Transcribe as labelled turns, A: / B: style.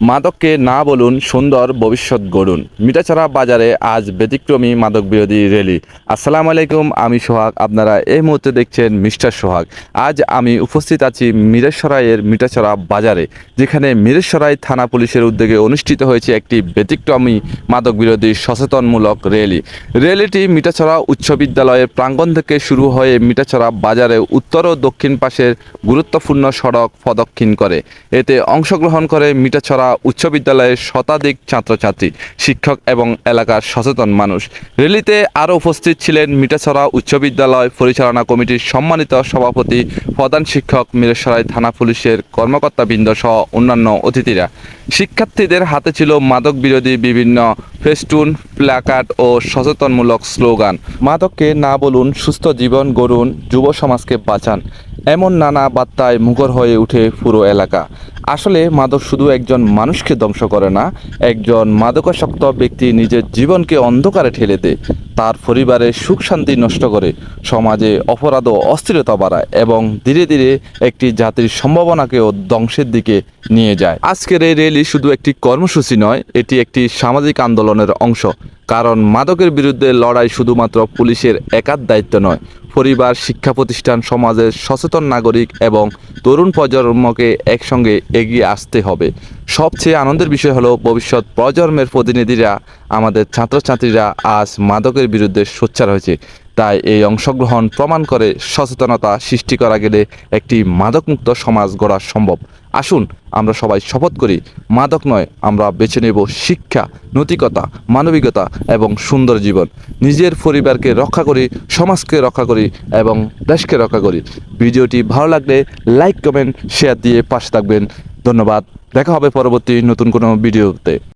A: মাদককে না বলুন, সুন্দর ভবিষ্যৎ গড়ুন। মিঠাছড়া বাজারে আজ ব্যতিক্রমী মাদক বিরোধী র্যালি। আসসালামু আলাইকুম, আমি সোহাগ। আপনারা এই মুহূর্তে দেখছেন মিস্টার সোহাগ। আজ আমি উপস্থিত আছি মিরসরাইয়ের মিঠাছড়া বাজারে, যেখানে মিরসরাই থানা পুলিশের উদ্যোগে অনুষ্ঠিত হয়েছে একটি ব্যতিক্রমী মাদক বিরোধী সচেতনমূলক র্যালি। র্যালিটি মিঠাছড়া উচ্চ বিদ্যালয়ের প্রাঙ্গণ থেকে শুরু হয়ে মিঠাছড়া বাজারে উত্তর ও দক্ষিণ পাশের গুরুত্বপূর্ণ সড়ক প্রদক্ষিণ করে। এতে অংশগ্রহণ করে মিঠাছড়া উচ্চ বিদ্যালয়ের শতাধিক ছাত্রছাত্রী, শিক্ষক এবং এলাকার সচেতন মানুষ। র্যালিতে আরও উপস্থিত ছিলেন মিঠাছড়া উচ্চ বিদ্যালয় পরিচালনা কমিটির সম্মানিত সভাপতি, প্রধান শিক্ষক, মিরসরাই থানা পুলিশের কর্মকর্তাবৃন্দ সহ অন্যান্য অতিথিরা। শিক্ষার্থীদের হাতে ছিল মাদক বিরোধী বিভিন্ন ফেস্টুন, প্ল্যাকার্ড ও সচেতনমূলক স্লোগান। মাদককে না বলুন, সুস্থ জীবন গড়ুন, যুব সমাজকে বাঁচান, এমন নানা বার্তায় মুখর হয়ে ওঠে পুরো এলাকা। আসলে মাদক শুধু একজন মানুষকে ধ্বংস করে না, একজন মাদকাসক্ত ব্যক্তি নিজের জীবনকে অন্ধকারে ঠেলে দেয়, তার পরিবারের সুখ শান্তি নষ্ট করে, সমাজে অপরাধ ও অস্থিরতা বাড়ায় এবং ধীরে ধীরে একটি জাতির সম্ভাবনাকেও ধ্বংসের দিকে নিয়ে যায়। আজকের এই র্যালি শুধু একটি কর্মসূচি নয়, এটি একটি সামাজিক আন্দোলনের অংশ। কারণ মাদকের বিরুদ্ধে লড়াই শুধুমাত্র পুলিশের একার দায়িত্ব নয়, পরিবার, শিক্ষা প্রতিষ্ঠান, সমাজের সচেতন নাগরিক এবং তরুণ প্রজন্মকে একসঙ্গে এগিয়ে আসতে হবে। সবচেয়ে আনন্দের বিষয় হলো ভবিষ্যৎ প্রজন্মের প্রতিনিধিরা, আমাদের ছাত্রছাত্রীরা আজ মাদকের বিরুদ্ধে সোচ্চার হয়েছে। তাই এই অংশগ্রহণ প্রমাণ করে সচেতনতা সৃষ্টি করা গেলে একটি মাদকমুক্ত সমাজ গড়া সম্ভব। আসুন আমরা সবাই শপথ করি, মাদক নয়, আমরা বেছে নেব শিক্ষা, নৈতিকতা, মানবিকতা এবং সুন্দর জীবন। নিজের পরিবারকে রক্ষা করি, সমাজকে রক্ষা করি এবং দেশকে রক্ষা করি। ভিডিওটি ভালো লাগলে লাইক, কমেন্ট, শেয়ার দিয়ে পাশে থাকবেন। ধন্যবাদ। দেখা হবে পরবর্তী নতুন কোনো ভিডিওতে।